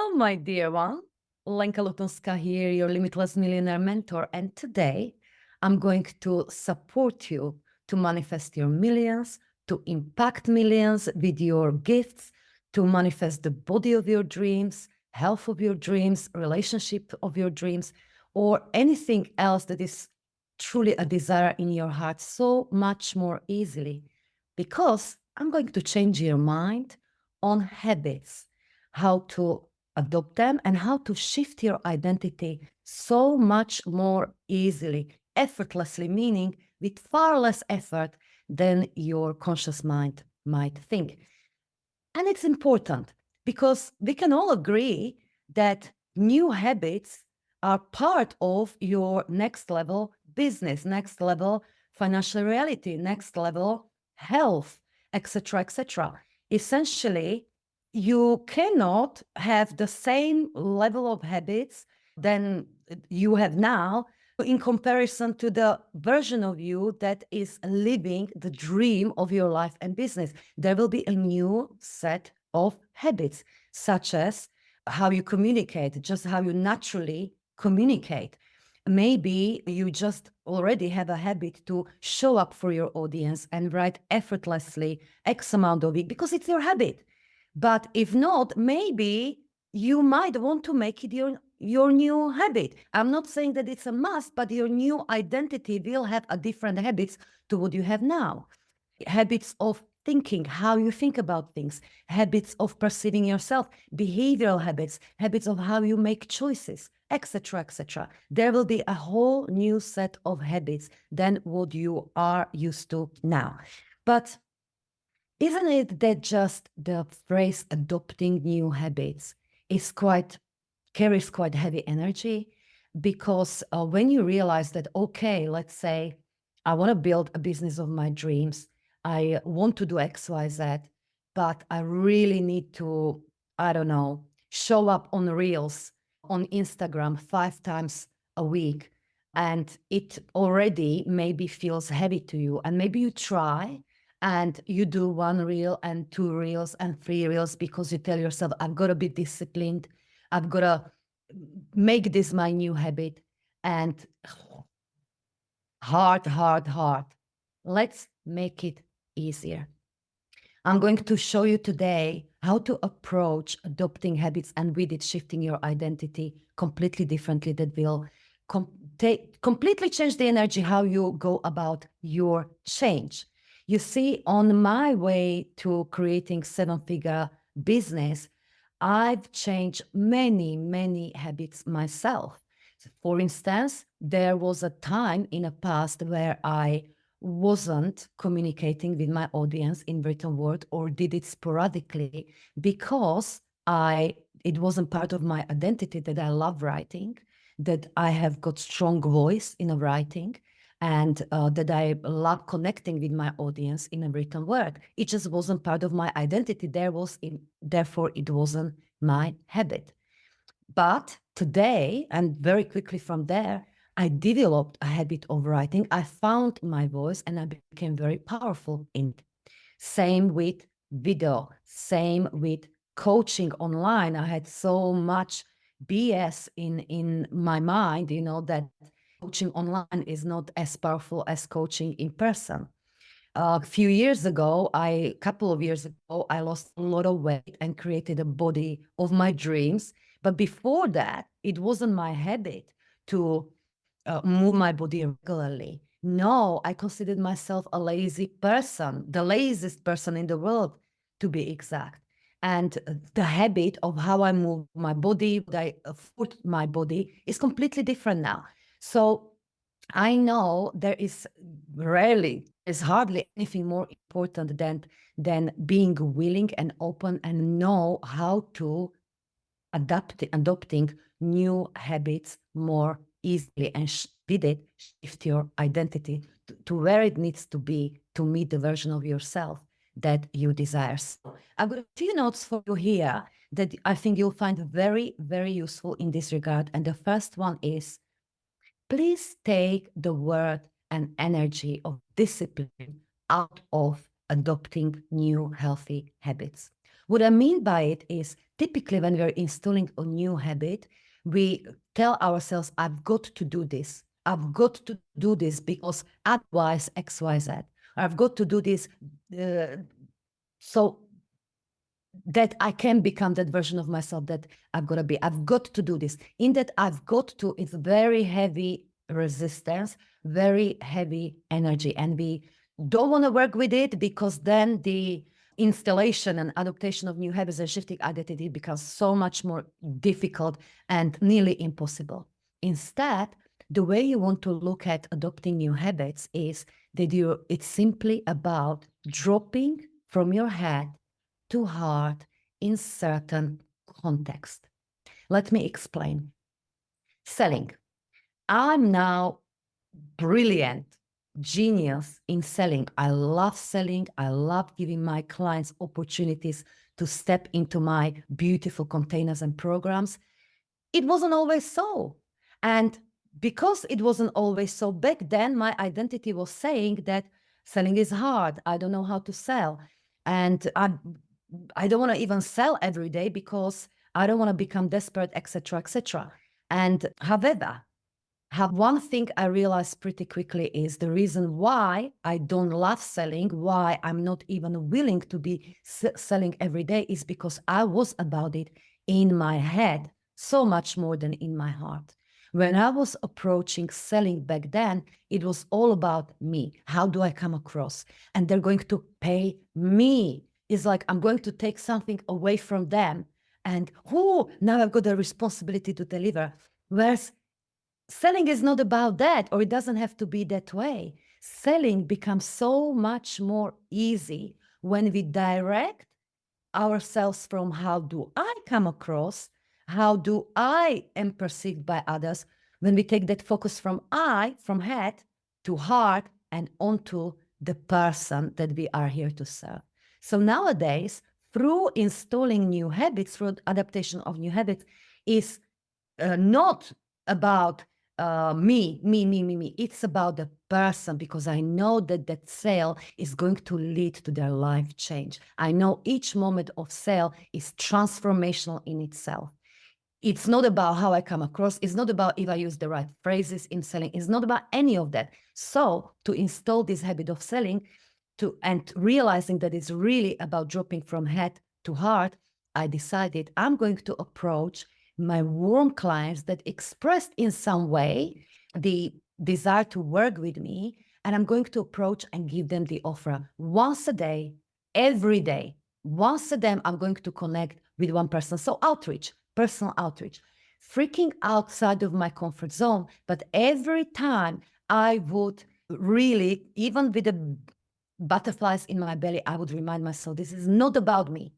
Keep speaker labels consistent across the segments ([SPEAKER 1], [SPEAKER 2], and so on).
[SPEAKER 1] Hello, my dear one. Lenka Lutonska here, your Limitless Millionaire mentor. And today I'm going to support you to manifest your millions, to impact millions with your gifts, to manifest the body of your dreams, health of your dreams, relationship of your dreams, or anything else that is truly a desire in your heart so much more easily. Because I'm going to change your mind on habits, how to adopt them, and how to shift your identity so much more easily, effortlessly, meaning with far less effort than your conscious mind might think. And it's important because we can all agree that new habits are part of your next level business, next level financial reality, next level health, etc., etc. Essentially, you cannot have the same level of habits than you have now in comparison to the version of you that is living the dream of your life and business. There will be a new set of habits, such as how you communicate, just how you naturally communicate. Maybe you just already have a habit to show up for your audience and write effortlessly X amount of it because it's your habit. But if not, maybe you might want to make it your new habit. I'm not saying that it's a must, but your new identity will have a different habits to what you have now. Habits of thinking, how you think about things, habits of perceiving yourself, behavioral habits, habits of how you make choices, etc., etc. There will be a whole new set of habits than what you are used to now. But isn't it that just the phrase adopting new habits is carries quite heavy energy? Because when you realize that, okay, let's say I want to build a business of my dreams, I want to do X, Y, Z, but I really need to, I don't know, show up on Reels on Instagram 5 times a week. And it already maybe feels heavy to you. And maybe you try and you do 1 reel and 2 reels and 3 reels because you tell yourself, I've got to be disciplined. I've got to make this my new habit. And hard. Let's make it easier. I'm going to show you today how to approach adopting habits and with it shifting your identity completely differently that will completely change the energy, how you go about your change. You see, on my way to creating 7-figure business, I've changed many habits myself. For instance, there was a time in the past where I wasn't communicating with my audience in written word or did it sporadically because it wasn't part of my identity that I love writing, that I have got strong voice in a writing, and that I love connecting with my audience in a written word. It just wasn't part of my identity. Therefore, it wasn't my habit. But today, and very quickly from there, I developed a habit of writing. I found my voice and I became very powerful in it. Same with video, same with coaching online. I had so much BS in my mind, that coaching online is not as powerful as coaching in person. A couple of years ago, I lost a lot of weight and created a body of my dreams. But before that, it wasn't my habit to move my body regularly. No, I considered myself a lazy person, the laziest person in the world, to be exact. And the habit of how I move my body, what I foot my body is completely different now. So I know is hardly anything more important than being willing and open and know how to adopting new habits more easily and with it shift your identity to where it needs to be to meet the version of yourself that you desire. So I've got a few notes for you here that I think you'll find very, very useful in this regard. And the first one is, please take the word and energy of discipline out of adopting new healthy habits. What I mean by it is typically when we're installing a new habit, we tell ourselves, I've got to do this. I've got to do this because otherwise X, Y, Z. I've got to do this so that I can become that version of myself that I've got to be. I've got to do this. In that I've got to, it's very heavy resistance, very heavy energy. And we don't want to work with it because then the installation and adaptation of new habits and shifting identity becomes so much more difficult and nearly impossible. Instead, the way you want to look at adopting new habits is that it's simply about dropping from your head to heart in certain context. Let me explain. Selling. I'm now brilliant, genius in selling. I love selling. I love giving my clients opportunities to step into my beautiful containers and programs. It wasn't always so. And because it wasn't always so back then, my identity was saying that selling is hard. I don't know how to sell. And I don't want to even sell every day because I don't want to become desperate, etc., etc. And however, one thing I realized pretty quickly is the reason why I don't love selling, why I'm not even willing to be selling every day is because I was about it in my head so much more than in my heart. When I was approaching selling back then, it was all about me. How do I come across? And they're going to pay me. It's like I'm going to take something away from them. And now I've got a responsibility to deliver. Whereas selling is not about that, or it doesn't have to be that way. Selling becomes so much more easy when we direct ourselves from how do I come across, how do I am perceived by others, when we take that focus from head to heart and onto the person that we are here to serve. So nowadays, through installing new habits, through adaptation of new habits, is not about me. It's about the person, because I know that sale is going to lead to their life change. I know each moment of sale is transformational in itself. It's not about how I come across. It's not about if I use the right phrases in selling. It's not about any of that. So to install this habit of selling and realizing that it's really about dropping from head to heart, I decided I'm going to approach my warm clients that expressed in some way the desire to work with me, and I'm going to approach and give them the offer once a day, every day. Once a day, I'm going to connect with one person. So outreach, personal outreach, freaking outside of my comfort zone. But every time I would really, even with the butterflies in my belly, I would remind myself, this is not about me.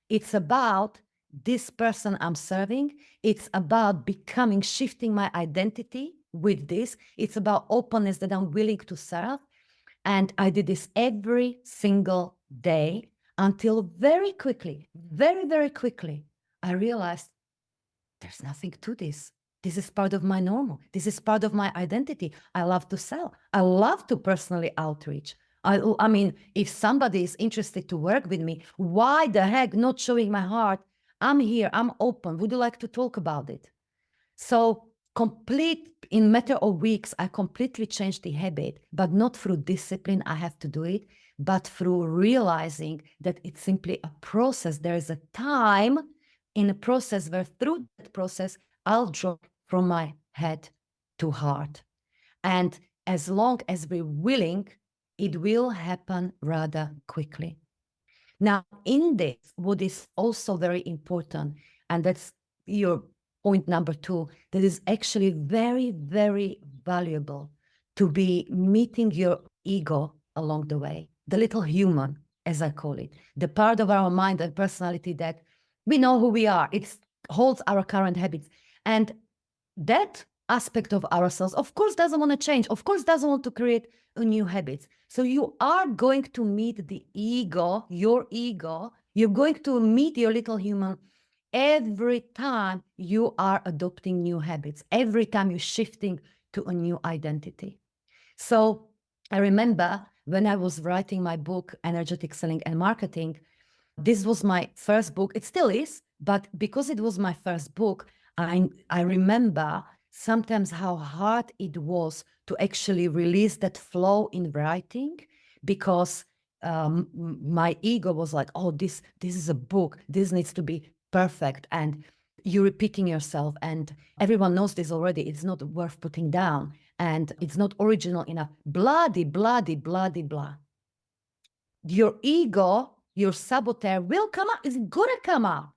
[SPEAKER 1] It's about this person I'm serving. It's about shifting my identity with this. It's about openness that I'm willing to serve. And I did this every single day until very quickly, very, very quickly, I realized there's nothing to this. This is part of my normal. This is part of my identity. I love to sell. I love to personally outreach. I mean, if somebody is interested to work with me, why the heck not showing my heart? I'm here. I'm open. Would you like to talk about it? So in matter of weeks, I completely changed the habit, but not through discipline. I have to do it, but through realizing that it's simply a process. There is a time in a process where through that process, I'll drop from my head to heart. And as long as we're willing, it will happen rather quickly. Now, in this, what is also very important, and that's your point number 2, that is actually very, very valuable to be meeting your ego along the way, the little human, as I call it, the part of our mind and personality that we know who we are. It holds our current habits. And that aspect of ourselves, of course, doesn't want to change, of course, doesn't want to create a new habit. So you are going to meet the ego, your ego. You're going to meet your little human every time you are adopting new habits, every time you're shifting to a new identity. So I remember when I was writing my book, Energetic Selling and Marketing, this was my first book. It still is. But because it was my first book, I remember sometimes how hard it was to actually release that flow in writing, because my ego was like, oh, this is a book. This needs to be perfect. And you're repeating yourself. And everyone knows this already. It's not worth putting down. And it's not original enough. Bloody, bloody, bloody, blah. Your ego, your saboteur will come up. It's going to come up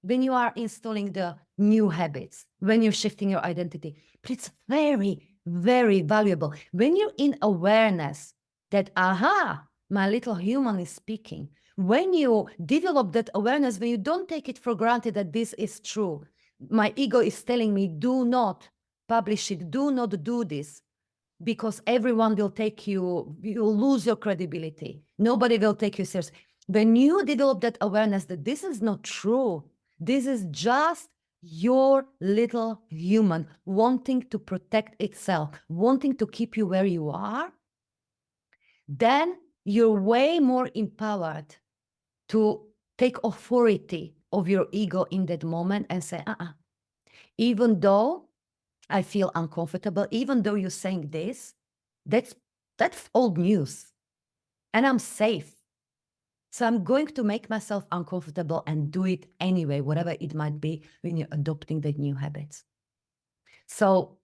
[SPEAKER 1] when you are installing the new habits, when you're shifting your identity. But it's very, very valuable. When you're in awareness that, aha, my little human is speaking. When you develop that awareness, when you don't take it for granted that this is true, my ego is telling me, do not publish it, do not do this, because everyone will take you, you'll lose your credibility. Nobody will take you seriously. When you develop that awareness that this is not true, this is just your little human wanting to protect itself, wanting to keep you where you are, then you're way more empowered to take authority of your ego in that moment and say, even though I feel uncomfortable, even though you're saying this, that's old news, and I'm safe. So I'm going to make myself uncomfortable and do it anyway, whatever it might be when you're adopting the new habits. So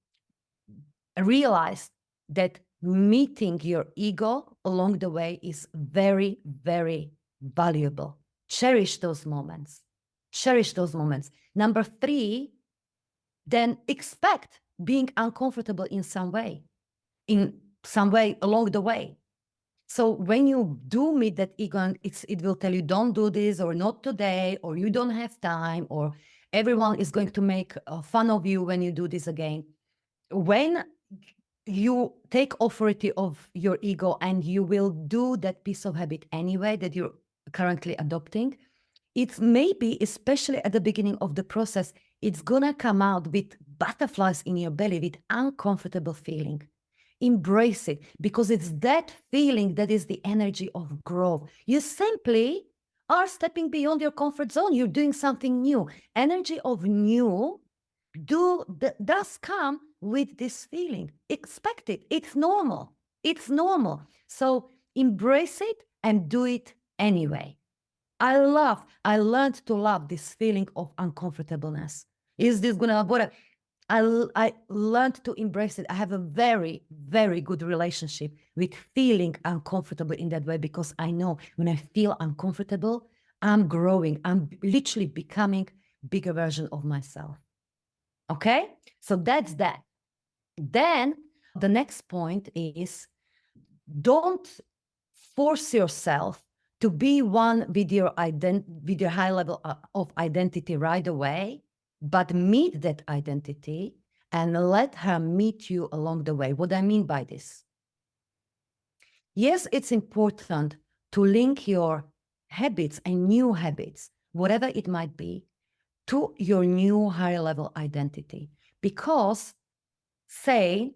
[SPEAKER 1] I realized that meeting your ego along the way is very, very valuable. Cherish those moments. Cherish those moments. Number 3, then expect being uncomfortable in some way along the way. So when you do meet that ego, it will tell you, don't do this, or not today, or you don't have time, or everyone is going to make fun of you when you do this again. When you take authority of your ego and you will do that piece of habit anyway that you're currently adopting, it's maybe, especially at the beginning of the process, it's gonna come out with butterflies in your belly, with uncomfortable feeling. Embrace it, because it's that feeling that is the energy of growth. You simply are stepping beyond your comfort zone. You're doing something new. Energy of new does come with this feeling. Expect it. It's normal. It's normal. So embrace it and do it anyway. I learned to love this feeling of uncomfortableness. Is this gonna what? I learned to embrace it. I have a very, very good relationship with feeling uncomfortable in that way, because I know when I feel uncomfortable, I'm growing. I'm literally becoming a bigger version of myself. Okay? So that's that. Then the next point is, don't force yourself to be one with your high level of identity right away, but meet that identity and let her meet you along the way. What I mean by this? Yes, it's important to link your habits and new habits, whatever it might be, to your new higher level identity. Because, say,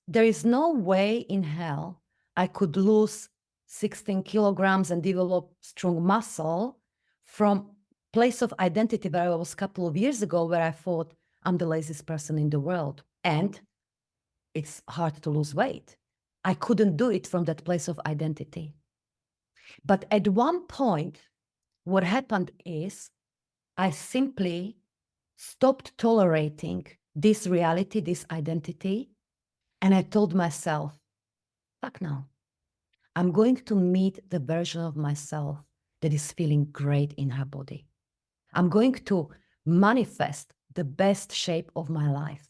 [SPEAKER 1] there is no way in hell I could lose 16 kilograms and develop strong muscle from place of identity where I was a couple of years ago, where I thought I'm the laziest person in the world and it's hard to lose weight. I couldn't do it from that place of identity. But at one point, what happened is I simply stopped tolerating this reality, this identity, and I told myself, fuck no. I'm going to meet the version of myself that is feeling great in her body. I'm going to manifest the best shape of my life.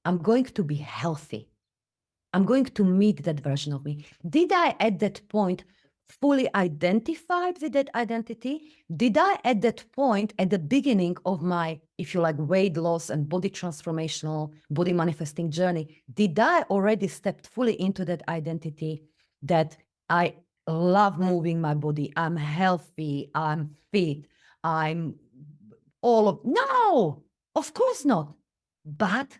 [SPEAKER 1] I'm going to be healthy. I'm going to meet that version of me. Did I, at that point, fully identify with that identity? Did I, at that point, at the beginning of my, if you like, weight loss and body transformational, body manifesting journey, did I already step fully into that identity that I love moving my body, I'm healthy, I'm fit, I'm all of... No, of course not. But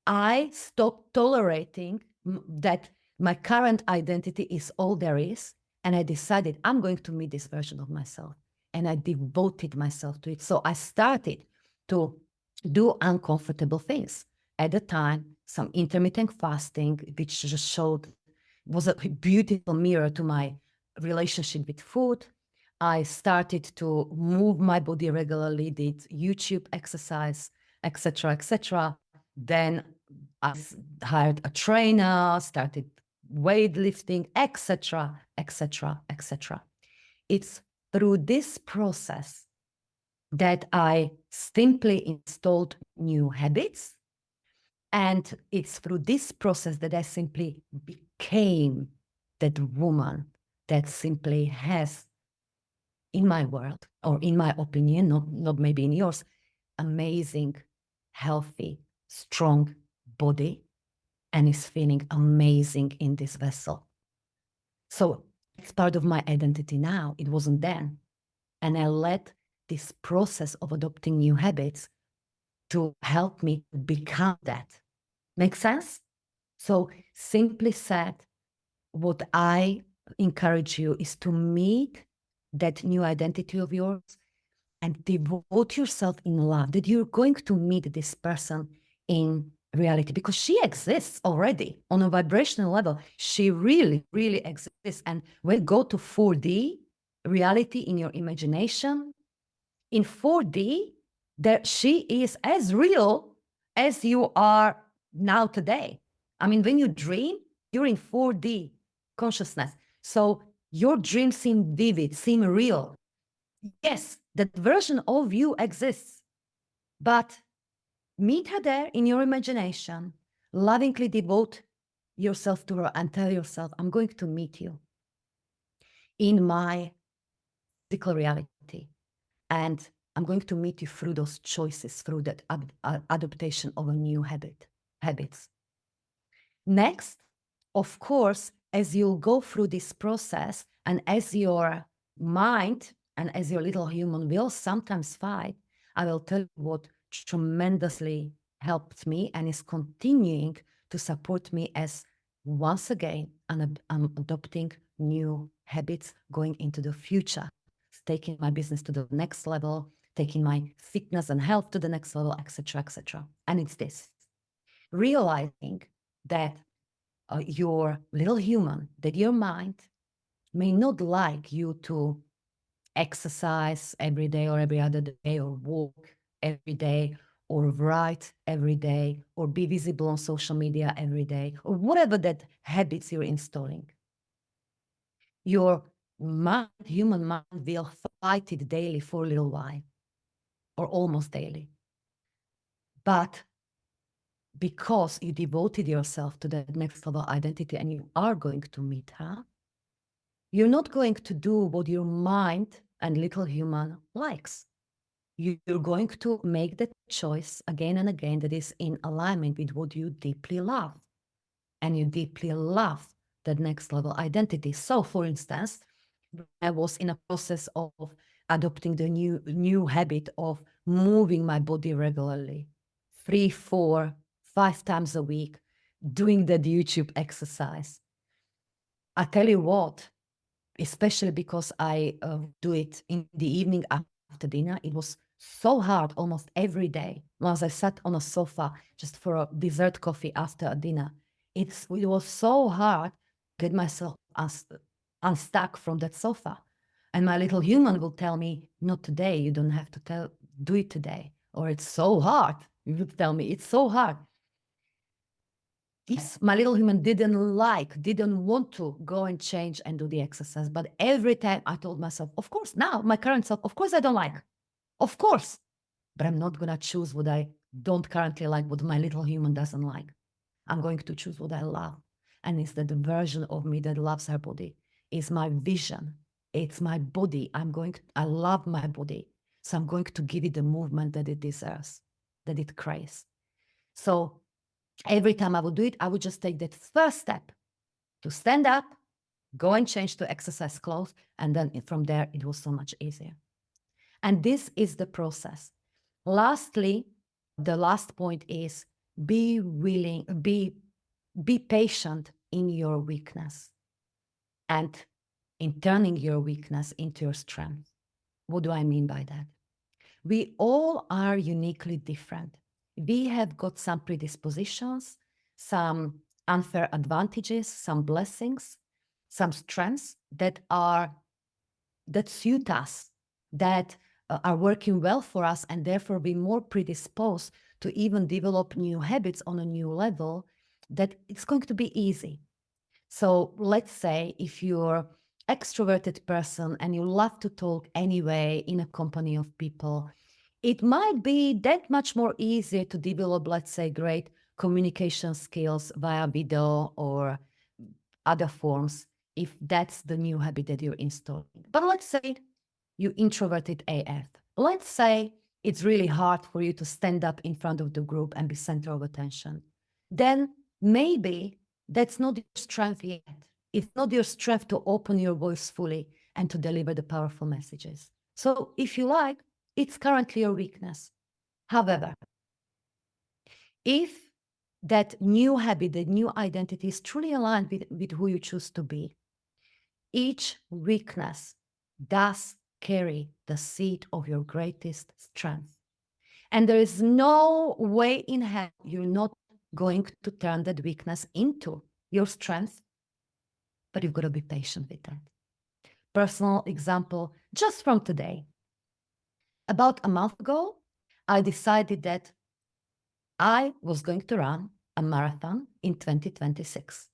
[SPEAKER 1] I stopped tolerating that my current identity is all there is. And I decided I'm going to meet this version of myself. and I devoted myself to it. So I started to do uncomfortable things. At the time, some intermittent fasting, which just showed, was a beautiful mirror to my relationship with food. I started to move my body regularly, did YouTube exercise, etc., etc. Then I hired a trainer, started weightlifting, etc., etc., etc. It's through this process that I simply installed new habits. And it's through this process that I simply became that woman that simply has, in my world, or in my opinion, not maybe in yours, amazing, healthy, strong body, and is feeling amazing in this vessel. So it's part of my identity now. It wasn't then. And I let this process of adopting new habits to help me become that. Make sense? So simply said, what I encourage you is to meet that new identity of yours and devote yourself in love, that you're going to meet this person in reality, because she exists already on a vibrational level. She really, really exists. And when you go to 4D reality in your imagination, in 4D, that she is as real as you are now today. I mean, when you dream, you're in 4D consciousness. So your dreams seem vivid, seem real. Yes, that version of you exists, but meet her there in your imagination, lovingly devote yourself to her and tell yourself, I'm going to meet you in my physical reality. And I'm going to meet you through those choices, through that adaptation of a new habits. Next, of course, as you go through this process and as your mind and as your little human will sometimes fight, I will tell you what tremendously helped me and is continuing to support me as once again I'm adopting new habits going into the future, taking my business to the next level, taking my fitness and health to the next level, etc., etc. And it's this: realizing that your little human, that your mind may not like you to exercise every day or every other day, or walk every day, or write every day, or be visible on social media every day, or whatever that habits you're installing. Your mind, human mind, will fight it daily for a little while, or almost daily. But because you devoted yourself to the next level identity and you are going to meet her, you're not going to do what your mind and little human likes. You're going to make the choice again and again that is in alignment with what you deeply love. And you deeply love that next level identity. So, for instance, I was in a process of adopting the new habit of moving my body regularly, 3, 4, 5 times a week, doing that YouTube exercise. I tell you what, especially because I do it in the evening after dinner, it was so hard almost every day. Once I sat on a sofa just for a dessert coffee after a dinner, it was so hard to get myself unstuck from that sofa. And my little human will tell me, not today, you don't have to do it today. Or it's so hard. You would tell me, it's so hard. Yes, my little human didn't want to go and change and do the exercise. But every time I told myself, of course, now my current self, of course I don't like. Of course. But I'm not going to choose what I don't currently like, what my little human doesn't like. I'm going to choose what I love. And it's that the version of me that loves her body. It's my vision. It's my body. I love my body. So I'm going to give it the movement that it deserves, that it craves. So every time I would do it, I would just take that first step to stand up, go and change to exercise clothes. And then from there, it was so much easier. And this is the process. Lastly, the last point is be willing, be patient in your weakness and in turning your weakness into your strength. What do I mean by that? We all are uniquely different. We have got some predispositions, some unfair advantages, some blessings, some strengths that suit us, that are working well for us, and therefore be more predisposed to even develop new habits on a new level, that it's going to be easy. So let's say if you're extroverted person and you love to talk anyway in a company of people, it might be that much more easier to develop, let's say, great communication skills via video or other forms if that's the new habit that you're installing. But let's say you introverted AF. Let's say it's really hard for you to stand up in front of the group and be center of attention. Then maybe that's not your strength yet. It's not your strength to open your voice fully and to deliver the powerful messages. So if you like, it's currently your weakness. However, if that new habit, the new identity is truly aligned with who you choose to be, each weakness does carry the seed of your greatest strength. And there is no way in hell you're not going to turn that weakness into your strength, but you've got to be patient with that. Personal example, just from today. About a month ago, I decided that I was going to run a marathon in 2026.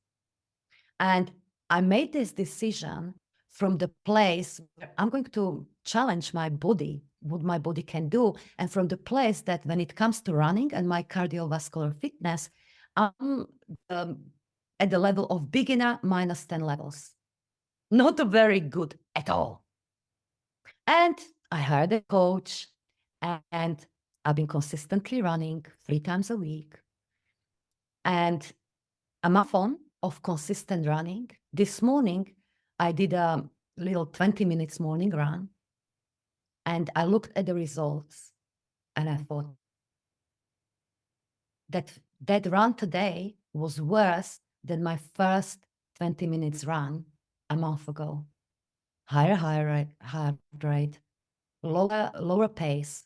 [SPEAKER 1] And I made this decision from the place where I'm going to challenge my body, what my body can do, and from the place that when it comes to running and my cardiovascular fitness, I'm at the level of beginner minus 10 levels. Not very good at all. And I hired a coach, and I've been consistently running 3 times a week. And a marathon of consistent running. This morning, I did a little 20 minutes morning run, and I looked at the results, and I thought that run today was worse than my first 20 minutes run a month ago. Higher heart rate, lower pace.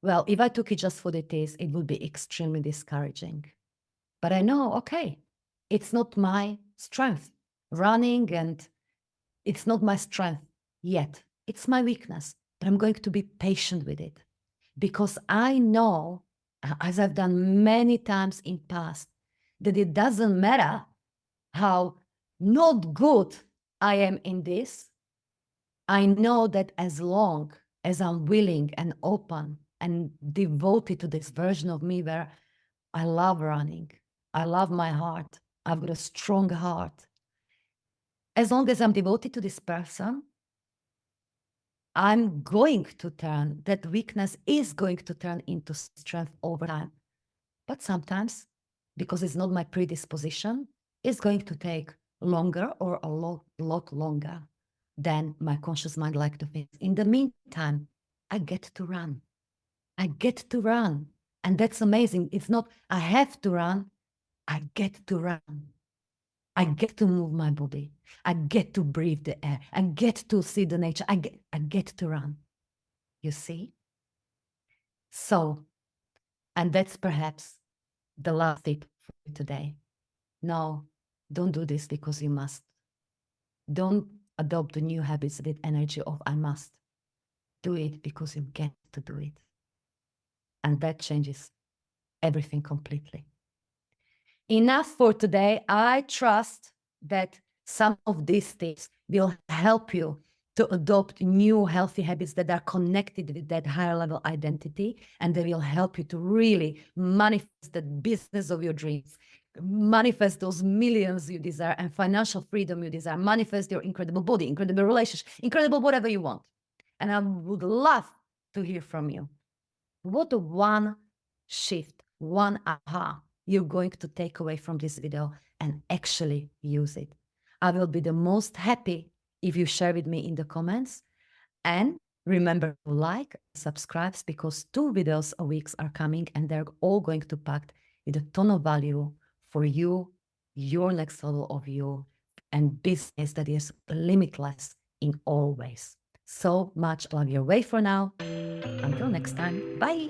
[SPEAKER 1] Well, if I took it just for the taste, it would be extremely discouraging. But I know, okay, it's not my strength. Running, and it's not my strength yet. It's my weakness, but I'm going to be patient with it because I know, as I've done many times in past, that it doesn't matter how not good I am in this. I know that as long as I'm willing and open and devoted to this version of me where I love running, I love my heart, I've got a strong heart. As long as I'm devoted to this person, I'm going to turn, that weakness is going to turn into strength over time. But sometimes, because it's not my predisposition, it's going to take longer or a lot longer than my conscious mind like to think. In the meantime, I get to run. I get to run. And that's amazing. It's not, I have to run. I get to run. I get to move my body. I get to breathe the air. I get to see the nature. I get to run. You see? So, and that's perhaps the last tip for you today. No, don't do this because you must. Don't adopt the new habits with energy of I must. Do it because you get to do it. And that changes everything completely. Enough for today. I trust that some of these tips will help you to adopt new healthy habits that are connected with that higher level identity, and they will help you to really manifest the business of your dreams, manifest those millions you desire and financial freedom you desire, manifest your incredible body, incredible relationship, incredible whatever you want. And I would love to hear from you. What one shift, one aha you're going to take away from this video and actually use it. I will be the most happy if you share with me in the comments. And remember to like, subscribe, because 2 videos a week are coming, and they're all going to packed with a ton of value for you, your next level of you, and business that is limitless in all ways. so much love your way for now. Until next time, bye.